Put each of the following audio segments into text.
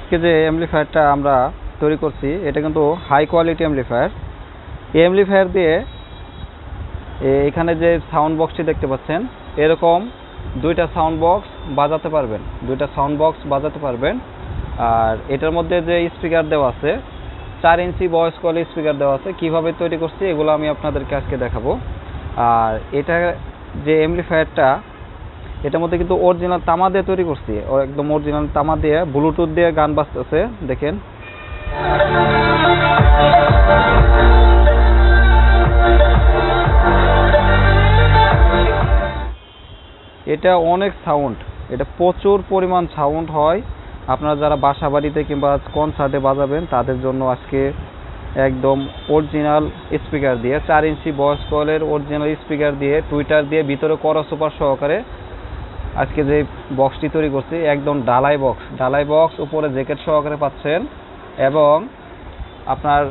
আজকে যে অ্যামপ্লিফায়ারটা আমরা তৈরি করছি এটা কিন্তু হাই কোয়ালিটি অ্যামপ্লিফায়ার। এই অ্যামপ্লিফায়ার দিয়ে এখানে যে সাউন্ড বক্সটি দেখতে পাচ্ছেন এরকম দুইটা সাউন্ড বক্স বাজাতে পারবেন। আর এটার মধ্যে যে স্পিকার দেওয়া আছে 4 ইঞ্চি ভয়েস কল স্পিকার দেওয়া আছে। কীভাবে তৈরি করছি এগুলো আমি আপনাদেরকে আজকে দেখাবো। আর এটা যে অ্যামপ্লিফায়ারটা এটার মধ্যে কিন্তু অরিজিনাল তামা দিয়ে তৈরি করছি, একদম অরিজিনাল তামা দিয়ে ব্লুটুথ দিয়ে গান বাজতেছে দেখেন। এটা অনেক সাউন্ড, এটা প্রচুর পরিমাণ সাউন্ড হয়। আপনারা যারা বাসা বাড়িতে কিংবা কনসার্টে বাজাবেন তাদের জন্য আজকে একদম অরিজিনাল স্পিকার দিয়ে 4 ইঞ্চি ভয়েস কলের অরিজিনাল স্পিকার দিয়ে টুইটার দিয়ে ভিতরে করসুপার সহকারে আজকে যে বক্সটি তৈরি করছি একদম ডালাই বক্স উপরে জ্যাকেট সহকারে পাচ্ছেন। এবং আপনার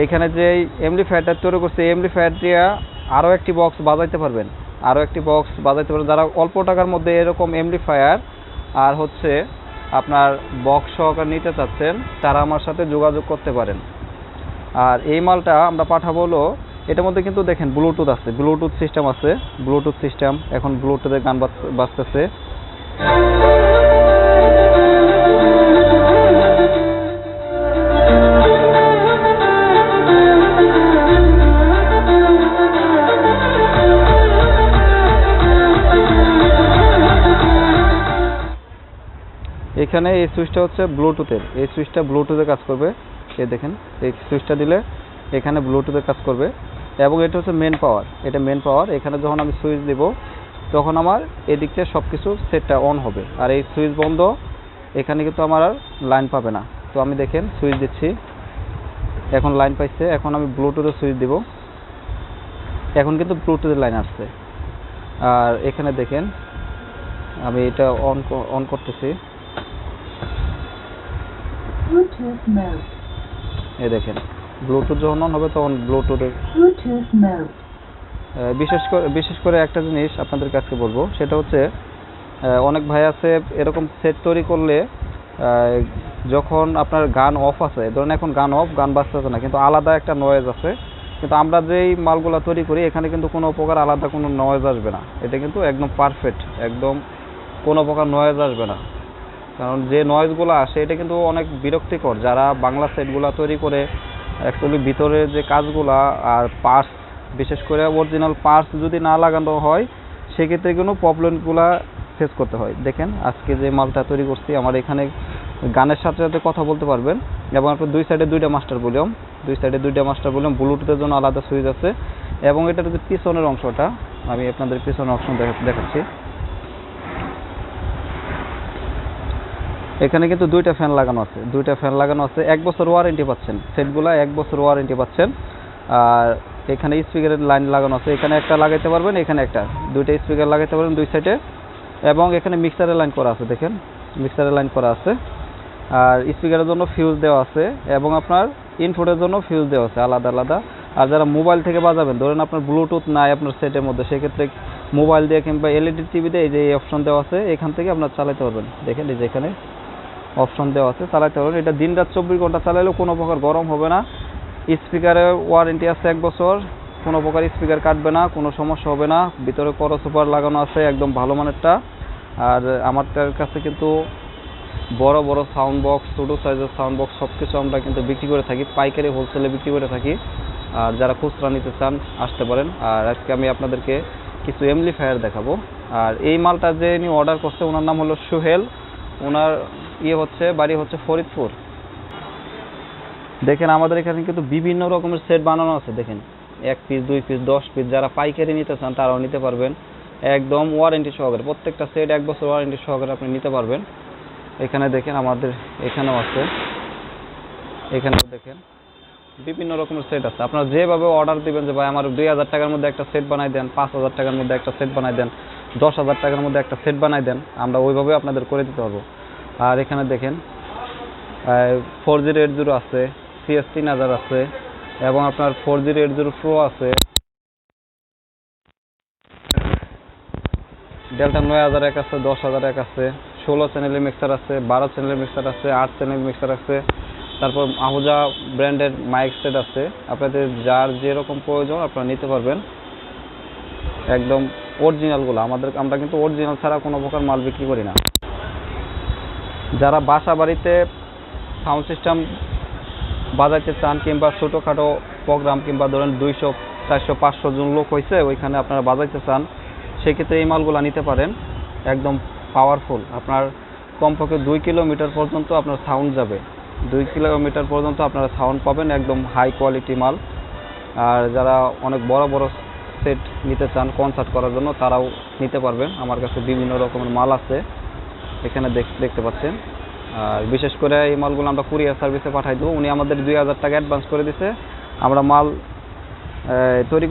এখানে যে অ্যামপ্লিফায়ারটা তৈরি করছে অ্যামপ্লিফায়ার দিয়ে আরও একটি বক্স বাজাইতে পারবেন। যারা অল্প টাকার মধ্যে এরকম অ্যামপ্লিফায়ার আর আপনার বক্স সহকারে নিতে চাচ্ছেন তারা আমার সাথে যোগাযোগ করতে পারেন। আর এই মালটা আমরা পাঠাবো হলো এটার মধ্যে কিন্তু দেখেন ব্লুটুথ আছে, ব্লুটুথ সিস্টেম এখন ব্লুটুথে গান বাজতেছে। এখানে এই সুইচটা হচ্ছে ব্লুটুথের, এই সুইচটা ব্লুটুথে কাজ করবে। এই দেখেন এই সুইচটা দিলে এখানে ব্লুটুথে কাজ করবে। এবং এটা হচ্ছে মেন পাওয়ার। এখানে যখন আমি সুইচ দিব তখন আমার এদিক থেকে সব কিছু সেটটা অন হবে। আর এই সুইচ বন্ধ এখানে কিন্তু আমার আর লাইন পাবে না। তো আমি দেখেন সুইচ দিচ্ছি, এখন লাইন পাইছে। এখন আমি ব্লুটুথে সুইচ দিব, এখন কিন্তু ব্লুটুথের লাইন আসছে। আর এখানে দেখেন আমি এটা অন করতেছি, এই দেখেন ব্লুটুথ যখন অন হবে তখন ব্লুটুথের বিশেষ করে একটা জিনিস আপনাদের কাছে বলবো, সেটা হচ্ছে অনেক ভাই আছে এরকম সেট তৈরি করলে যখন আপনার গান অফ আছে, ধরেন এখন গান অফ, গান বাজতেছে না, কিন্তু আলাদা একটা নয়েজ আছে। কিন্তু আমরা যেই মালগুলো তৈরি করি এখানে কিন্তু কোনো প্রকার আলাদা কোনো নয়েজ আসবে না। এটা কিন্তু একদম পারফেক্ট, একদম কোনো প্রকার নয়েজ আসবে না। কারণ যে নয়েজগুলো আসে এটা কিন্তু অনেক বিরক্তিকর। যারা বাংলা সেটগুলো তৈরি করে অ্যাকচুয়ালি ভিতরে যে কাজগুলা আর পার্টস, বিশেষ করে অরিজিনাল পার্টস যদি না লাগানো হয় সেক্ষেত্রে কিন্তু প্রবলেমগুলো ফেস করতে হয়। দেখেন আজকে যে মালটা তৈরি করছি আমার এখানে গানের সাথে সাথে কথা বলতে পারবেন। এবং আপনার দুই সাইডে দুইটা মাস্টার ভলিউম, ব্লুটুথের জন্য আলাদা সুইচ আছে। এবং এটার যে পিছনের অংশটা আমি আপনাদের পিছনের অংশ দেখাচ্ছি। এখানে কিন্তু দুইটা ফ্যান লাগানো আছে। 1 বছর ওয়ারেন্টি পাচ্ছেন, সেটগুলো 1 বছর ওয়ারেন্টি পাচ্ছেন। আর এখানে স্পিকারের লাইন লাগানো আছে, এখানে একটা লাগাইতে পারবেন, এখানে একটা, দুইটা স্পিকার লাগাইতে পারবেন দুই সাইডে। এবং এখানে মিক্সারের লাইন করা আছে, দেখেন মিক্সারের লাইন করা আছে। আর স্পিকারের জন্য ফিউজ দেওয়া আছে এবং আপনার ইনপুটের জন্য ফিউজ দেওয়া আছে আলাদা। আর যারা মোবাইল থেকে বাজাবেন, ধরেন আপনার ব্লুটুথ নাই আপনার সেটের মধ্যে, সেক্ষেত্রে মোবাইল দিয়ে কিংবা এলইডি টিভি দিয়ে এই যে এই অপশন দেওয়া আছে, এখান থেকে আপনার চালাতে পারবেন। দেখেন এই যে এখানে অপশন দেওয়া আছে, চালাতে পারবেন। এটা দিন রাত 24 ঘন্টা চালালেও কোনো প্রকার গরম হবে না। স্পিকারের ওয়ারেন্টি আছে 1 বছর, কোনো প্রকার স্পিকার কাটবে না, কোনো সমস্যা হবে না। ভিতরে করসুপার লাগানো আছে একদম ভালো মানেরটা। আর আমার কাছে কিন্তু বড় সাউন্ড বক্স, ছোটো সাইজের সাউন্ড বক্স সব কিছু আমরা কিন্তু বিক্রি করে থাকি, পাইকারি হোলসেলে বিক্রি করে থাকি। আর যারা খুচরা নিতে চান আসতে পারেন। আর আজকে আমি আপনাদেরকে কিছু অ্যামপ্লিফায়ার দেখাবো। আর এই মালটা যে নিয়ে অর্ডার করছে ওনার নাম হলো সোহেল, ওনার বাড়ি হচ্ছে ফরিদপুর। দেখেন আমাদের এখানে কিন্তু বিভিন্ন রকমের সেট বানানো আছে। দেখেন 1 পিস 2 পিস 10 পিস, যারা পাইকারি নিতে চান তারাও নিতে পারবেন একদম ওয়ারেন্টি সহকারে। প্রত্যেকটা সেট 1 বছর ওয়ারেন্টি সহকারে আপনি নিতে পারবেন। এখানে দেখেন আমাদের এখানেও আছে, এখানেও দেখেন বিভিন্ন রকমের সেট আছে। আপনারা যেভাবে অর্ডার দিবেন যে ভাই আমার 2000 টাকার মধ্যে একটা সেট বানাই দেন, 5000 টাকার মধ্যে একটা সেট বানাই দেন, 10,000 টাকার মধ্যে একটা সেট বানাই দেন, আমরা ওইভাবে আপনাদের করে দিতে পারবো। আর এখানে দেখেন 4080 আছে, CS3000 আছে এবং আপনার 4080 Pro আছে, ডেল্টা 9001 আছে, 10,001 আছে, 16 চ্যানেলের মিক্সার আছে, 12 চ্যানেলের মিক্সার আছে, 8 চ্যানেলের মিক্সার আছে। তারপর আহুজা ব্র্যান্ডের মাইক সেট আছে। আপনাদের যার যেরকম প্রয়োজন আপনারা নিতে পারবেন। একদম অরিজিনালগুলো আমরা কিন্তু অরিজিনাল ছাড়া কোনো প্রকার মাল বিক্রি করি না। যারা বাসা বাড়িতে সাউন্ড সিস্টেম বাজাইতে চান কিংবা ছোটোখাটো প্রোগ্রাম কিংবা ধরেন 200, 400, 500 জন লোক হয়েছে ওইখানে আপনারা বাজাইতে চান, সেক্ষেত্রে এই মালগুলো নিতে পারেন। একদম পাওয়ারফুল, আপনার কমপক্ষে 2 কিলোমিটার পর্যন্ত আপনার সাউন্ড যাবে। 2 কিলোমিটার পর্যন্ত আপনারা সাউন্ড পাবেন, একদম হাই কোয়ালিটি মাল। আর যারা অনেক বড় বড় সেট নিতে চান কনসার্ট করার জন্য, তারাও নিতে পারবেন। আমার কাছে বিভিন্ন রকমের মাল আছে, এখানে দেখতে পাচ্ছেন। আর বিশেষ করে এই মালগুলো আমরা কুরিয়ার সার্ভিসে পাঠাই দেবো। উনি আমাদের 2000 টাকা অ্যাডভান্স করে দিছে, আমরা মাল তৈরি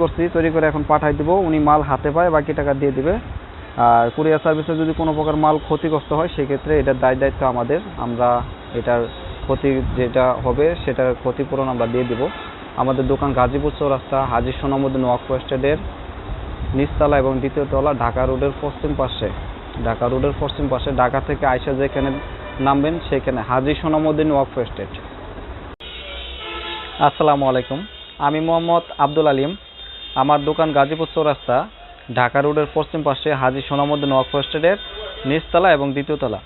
করে এখন পাঠাই দেবো। উনি মাল হাতে পায়, বাকি টাকা দিয়ে দিবে। আর কুরিয়ার সার্ভিসে যদি কোনো প্রকার মাল ক্ষতিগ্রস্ত হয় সেক্ষেত্রে এটার দায়িত্ব আমাদের। আমরা এটার ক্ষতি যেটা হবে সেটার ক্ষতিপূরণ আমরা দিয়ে দিব। আমাদের দোকান গাজীপুর চৌরাস্তা হাজী সোনামুদ্দিন ওয়াকফ এস্টেটের নিচতলা এবং দ্বিতীয় তলা, ঢাকা রোডের পশ্চিম পাশে। ঢাকা থেকে আইসা যেখানে নামবেন সেখানে হাজী সোনামুদ্দিন ওয়াকফ এস্টেট। আসসালামু আলাইকুম, আমি মোহাম্মদ আব্দুল আলিম। আমার দোকান গাজীপুর চৌরাস্তা ঢাকা রোডের পশ্চিম পাশে হাজী সোনামুদ্দিন ওয়াকফ এস্টেটের নিচতলা এবং দ্বিতীয় তলা।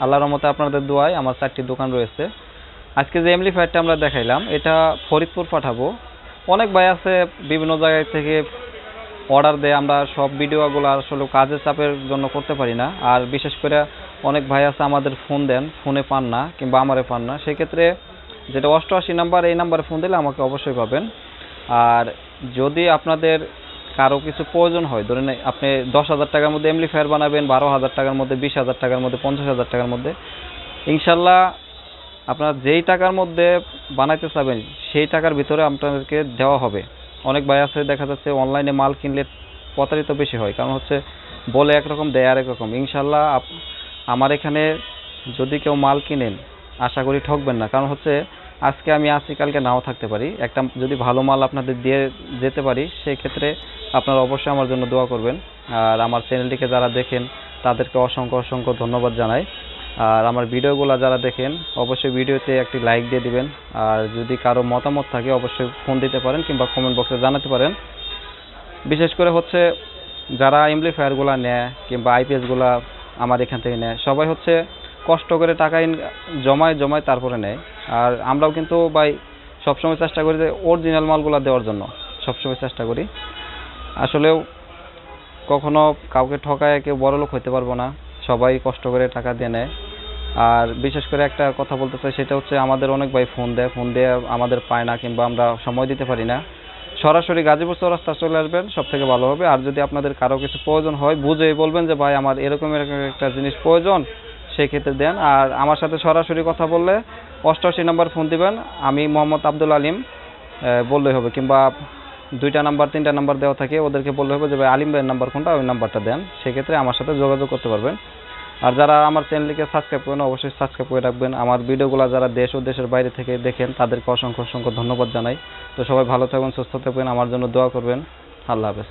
আল্লাহর রহমতে আপনাদের দোয়ায় আমার 4টি দোকান রয়েছে। আজকে যে এমপ্লিফায়ারটা আমরা দেখাইলাম এটা ফরিদপুর পাঠাবো। অনেক ভাই আছে বিভিন্ন জায়গায় থেকে অর্ডার দেয়, আমরা সব ভিডিওগুলো আসলে কাজের চাপের জন্য করতে পারি না। আর বিশেষ করে অনেক ভাই আছে আমাদের ফোন দেন, ফোনে পান না কিংবা আমারে পান না, সেক্ষেত্রে যেটা 88 নাম্বার, এই নাম্বারে ফোন দিলে আমাকে অবশ্যই পাবেন। আর যদি আপনাদের কারো কিছু প্রয়োজন হয়, ধরেন আপনি 10,000 টাকার মধ্যে এমপ্লিফায়ার বানাবেন, 12,000 টাকার মধ্যে, 20,000 টাকার মধ্যে, 50,000 টাকার মধ্যে, ইনশাল্লাহ আপনারা যেই টাকার মধ্যে বানাইতে চাবেন সেই টাকার ভিতরে আপনাদেরকে দেওয়া হবে। অনেক ভাই আছে দেখা যাচ্ছে অনলাইনে মাল কিনলে প্রতারিত বেশি হয়, কারণ হচ্ছে বলে একরকম দেয় আরেক রকম। ইনশাল্লাহ আমার এখানে যদি কেউ মাল কিনেন আশা করি ঠকবেন না, কারণ হচ্ছে আজকে আমি আসি কালকে নাও থাকতে পারি। একটা যদি ভালো মাল আপনাদের দিয়ে যেতে পারি সেই ক্ষেত্রে আপনারা অবশ্যই আমার জন্য দোয়া করবেন। আর আমার চ্যানেলটিকে যারা দেখেন তাদেরকে অসংখ্য ধন্যবাদ জানাই। আর আমার ভিডিওগুলো যারা দেখেন অবশ্যই ভিডিওতে একটি লাইক দিয়ে দিবেন। আর যদি কারো মতামত থাকে অবশ্যই ফোন দিতে পারেন কিংবা কমেন্ট বক্সে জানাতে পারেন। বিশেষ করে হচ্ছে যারা এমপ্লিফায়ারগুলো নেয় কিংবা আইপিএসগুলো আমার এখান থেকে নেয়, সবাই হচ্ছে কষ্ট করে টাকা জমায় তারপরে নেয়। আর আমরাও কিন্তু ভাই সবসময় চেষ্টা করি যে অরিজিনাল মালগুলো দেওয়ার জন্য, সবসময় চেষ্টা করি। আসলেও কখনো কাউকে ঠকায় কেউ বড়লোক হতে পারবো না, সবাই কষ্ট করে টাকা দিয়ে নেয়। আর বিশেষ করে একটা কথা বলতে চাই, সেটা হচ্ছে আমাদের অনেক ভাই ফোন দেয় আমাদের পায় না কিংবা আমরা সময় দিতে পারি না। সরাসরি গাজীপুর চৌরাস্তা চলে আসবেন, সব থেকে ভালো হবে। আর যদি আপনাদের কারো কিছু প্রয়োজন হয় বুঝেই বলবেন যে ভাই আমার এরকম একটা জিনিস প্রয়োজন, সেই ক্ষেত্রে দেন। আর আমার সাথে সরাসরি কথা বললে 88 নাম্বার ফোন দিবেন, আমি মোহাম্মদ আব্দুল আলিম বললেই হবে। কিংবা 2টা নাম্বার 3টা নাম্বার দেওয়া থাকে, ওদেরকে বললে হবে যে ভাই আলিম ভাইয়ের নাম্বার কোনটা, ওই নাম্বারটা দেন, সেক্ষেত্রে আমার সাথে যোগাযোগ করতে পারবেন। আর যারা আমার চ্যানেলটিকে সাবস্ক্রাইব করেন অবশ্যই সাবস্ক্রাইব করে রাখবেন। আমার ভিডিওগুলো যারা দেশ ও দেশের বাইরে থেকে দেখেন তাদেরকে অসংখ্য ধন্যবাদ জানাই। তো সবাই ভালো থাকবেন, সুস্থ থাকবেন, আমার জন্য দোয়া করবেন। আল্লাহ হাফেজ।